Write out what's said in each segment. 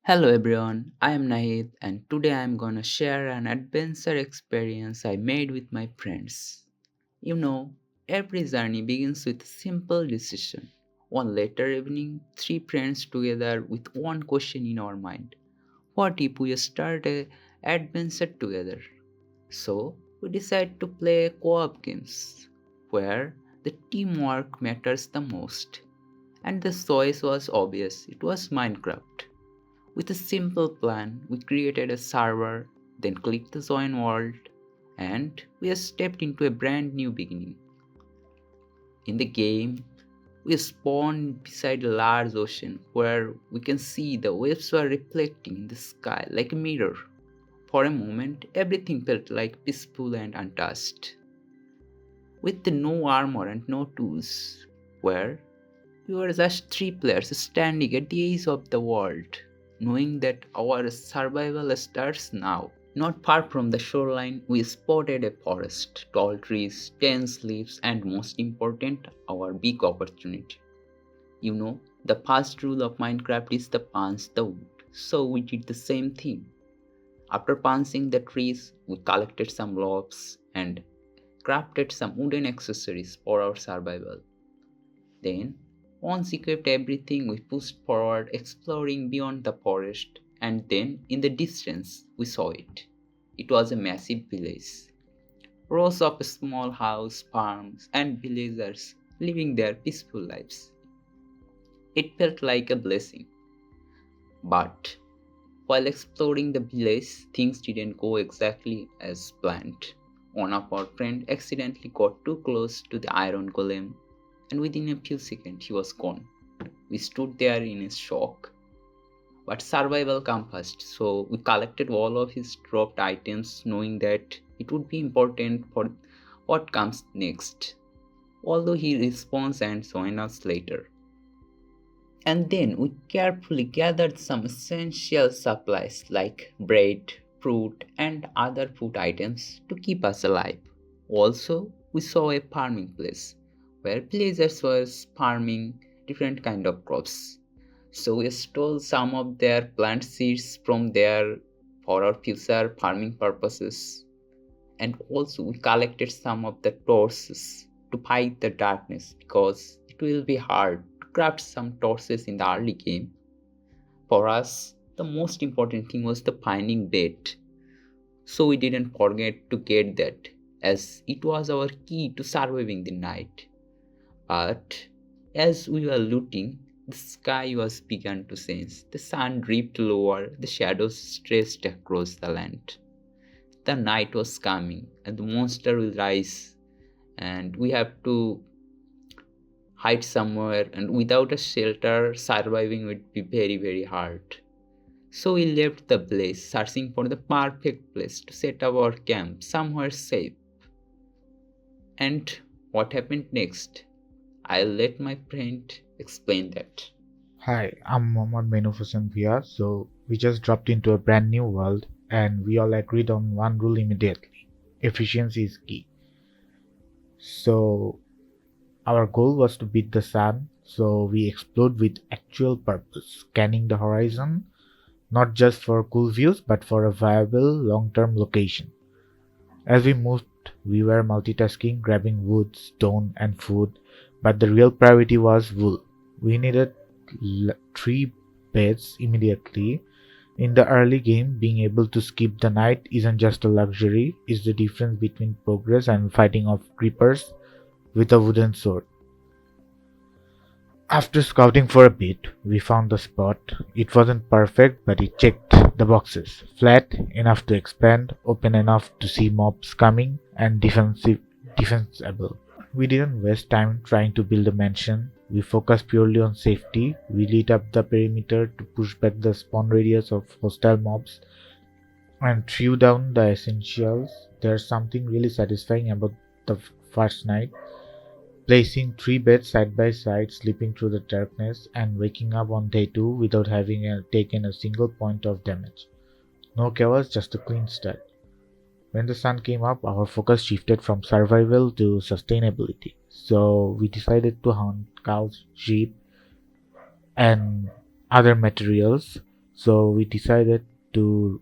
Hello everyone, I am Nahid and today I am gonna share an adventure experience I made with my friends. You know, every journey begins with a simple decision. One later evening, three friends together with one question in our mind. What if we start a adventure together? So we decided to play co-op games where the teamwork matters the most. And the choice was obvious. It was Minecraft. With a simple plan, we created a server, then clicked the join world, and we stepped into a brand new beginning. In the game, we spawned beside a large ocean where we can see the waves were reflecting in the sky like a mirror. For a moment, everything felt like peaceful and untouched. With no armor and no tools, where we were just three players standing at the edge of the world, knowing that our survival starts now. Not far from the shoreline, we spotted a forest, tall trees, dense leaves, and most important, our big opportunity. You know, the first rule of Minecraft is to punch the wood. So we did the same thing. After punching the trees, we collected some logs and crafted some wooden accessories for our survival. Then, once equipped everything, we pushed forward, exploring beyond the forest, and then, in the distance, we saw it. It was a massive village. Rows of small houses, farms, and villagers living their peaceful lives. It felt like a blessing. But while exploring the village, things didn't go exactly as planned. One of our friends accidentally got too close to the iron golem, and within a few seconds he was gone. We stood there in a shock. But survival came first, so we collected all of his dropped items, knowing that it would be important for what comes next. Although he responds and joined us later. And then we carefully gathered some essential supplies like bread, fruit, and other food items to keep us alive. Also, we saw a farming place where villagers were farming different kind of crops. So we stole some of their plant seeds from there for our future farming purposes. And also we collected some of the torches to fight the darkness because it will be hard to craft some torches in the early game. For us, the most important thing was the finding bait. So we didn't forget to get that as it was our key to surviving the night. But as we were looting, the sky was begun to change. The sun dripped lower, the shadows stretched across the land. The night was coming, and the monster will rise, and we have to hide somewhere. And without a shelter, surviving would be very, very hard. So we left the place, searching for the perfect place to set up our camp somewhere safe. And what happened next? I'll let my friend explain that. Hi, I'm Mohammad Mainufusan Via. So we just dropped into a brand new world and we all agreed on one rule immediately. Efficiency is key. So our goal was to beat the sun, so we explored with actual purpose, scanning the horizon, not just for cool views but for a viable long-term location. As we moved, we were multitasking, grabbing wood, stone, and food, but the real priority was wool. We needed three beds immediately. In the early game, being able to skip the night isn't just a luxury, it's the difference between progress and fighting off creepers with a wooden sword. After scouting for a bit, we found the spot. It wasn't perfect, but it checked the boxes. Flat enough to expand, open enough to see mobs coming, and defensible. We didn't waste time trying to build a mansion. We focused purely on safety. We lit up the perimeter to push back the spawn radius of hostile mobs and threw down the essentials. There's something really satisfying about the first night. Placing three beds side by side, sleeping through the darkness, and waking up on day two without having taken a single point of damage. No chaos, just a clean start. When the sun came up, our focus shifted from survival to sustainability. So we decided to hunt cows, sheep, and other materials So we decided to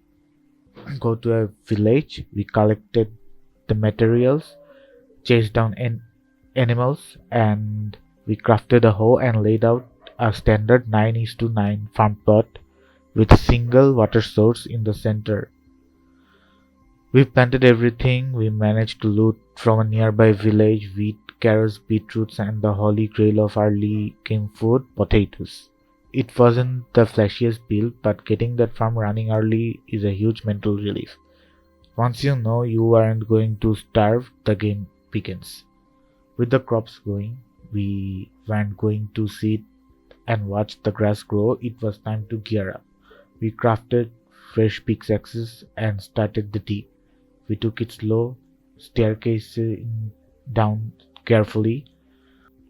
go to a village. We collected the materials, chased down animals, and we crafted a hoe and laid out a standard 9:9 farm plot with a single water source in the center. We planted everything. We managed to loot from a nearby village wheat, carrots, beetroots, and the holy grail of early game food, potatoes. It wasn't the flashiest build, but getting that farm running early is a huge mental relief. Once you know you aren't going to starve, the game begins. With the crops going, we weren't going to sit and watch the grass grow. It was time to gear up. We crafted fresh pickaxes and started the dig. We took it slow, staircasing down carefully.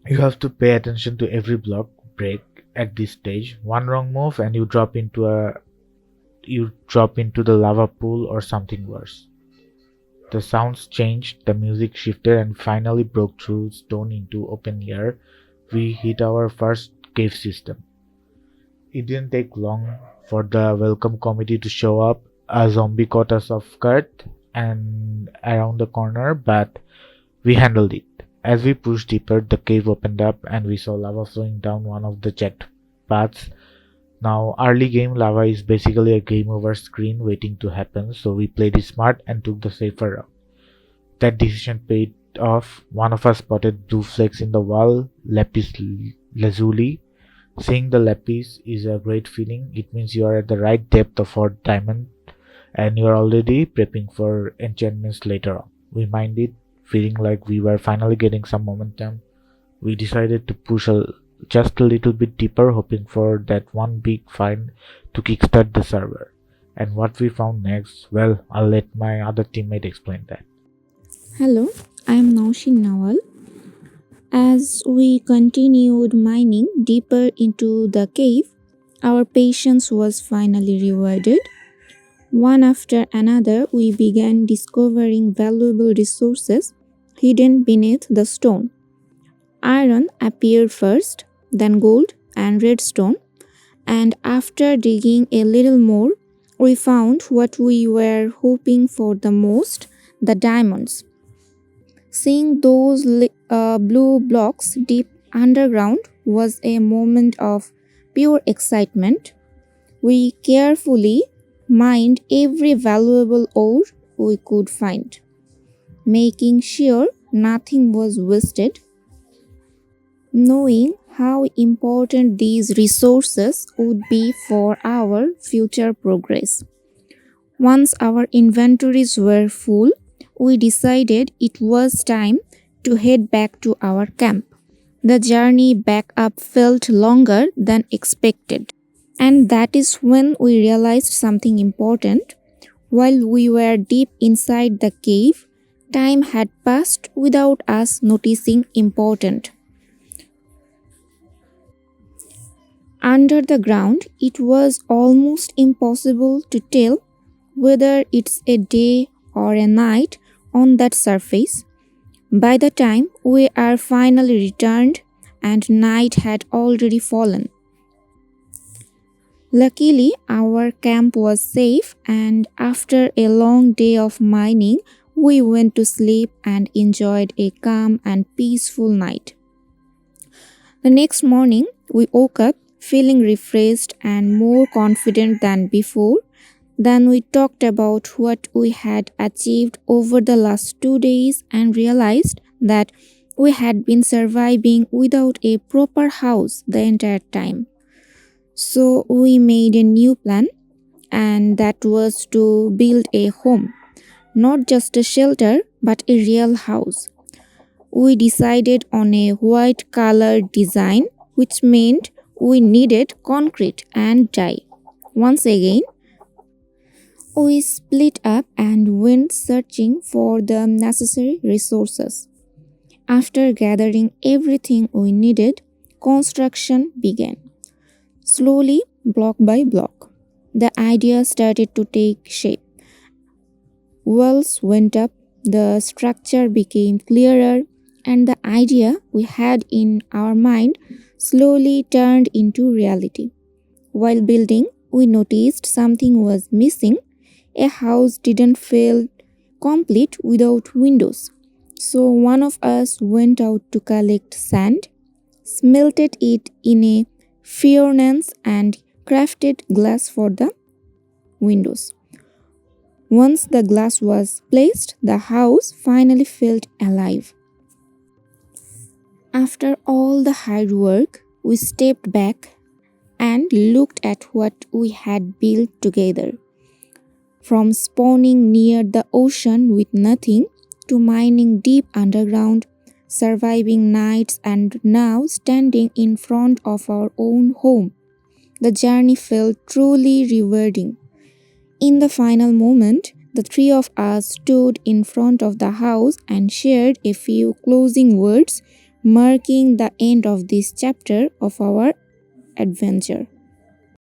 You have to pay attention to every block break at this stage. One wrong move and you drop into the lava pool or something worse. The sounds changed, the music shifted and finally broke through stone into open air. We hit our first cave system. It didn't take long for the welcome committee to show up. A zombie caught us off guard and around the corner, but we handled it. As we pushed deeper, the cave opened up and we saw lava flowing down one of the jet paths. Now, early game lava is basically a game over screen waiting to happen, so we played it smart and took the safer route. That decision paid off. One of us spotted blue flakes in the wall, lapis lazuli. Seeing the lapis is a great feeling. It means you are at the right depth of our diamond and you are already prepping for enchantments later on. We minded, feeling like we were finally getting some momentum. We decided to push just a little bit deeper, hoping for that one big find to kickstart the server. And what we found next, well, I'll let my other teammate explain that. Hello, I am Naushin Nawal. As we continued mining deeper into the cave, our patience was finally rewarded. One after another, we began discovering valuable resources hidden beneath the stone. Iron appeared first, then gold and redstone, and after digging a little more, we found what we were hoping for the most, the diamonds. Seeing those blue blocks deep underground was a moment of pure excitement. We carefully mined every valuable ore we could find, making sure nothing was wasted. Knowing how important these resources would be for our future progress. Once our inventories were full, we decided it was time to head back to our camp. The journey back up felt longer than expected. And that is when we realized something important. While we were deep inside the cave, time had passed without us noticing important. Under the ground, it was almost impossible to tell whether it's a day or a night on that surface. By the time we are finally returned and night had already fallen. Luckily, our camp was safe, and after a long day of mining, we went to sleep and enjoyed a calm and peaceful night. The next morning, we woke up feeling refreshed and more confident than before. Then we talked about what we had achieved over the last 2 days and realized that we had been surviving without a proper house the entire time. So we made a new plan, and that was to build a home, not just a shelter, but a real house. We decided on a white color design, which meant we needed concrete and dye. Once again, we split up and went searching for the necessary resources. After gathering everything we needed, construction began. Slowly, block by block, the idea started to take shape. Walls went up, the structure became clearer, and the idea we had in our mind slowly turned into reality. While building, we noticed something was missing. A house didn't feel complete without windows. So one of us went out to collect sand, smelted it in a furnace, and crafted glass for the windows. Once the glass was placed, the house finally felt alive. After all the hard work, we stepped back and looked at what we had built together. From spawning near the ocean with nothing to mining deep underground, surviving nights, and now standing in front of our own home, the journey felt truly rewarding. In the final moment, the three of us stood in front of the house and shared a few closing words, marking the end of this chapter of our adventure.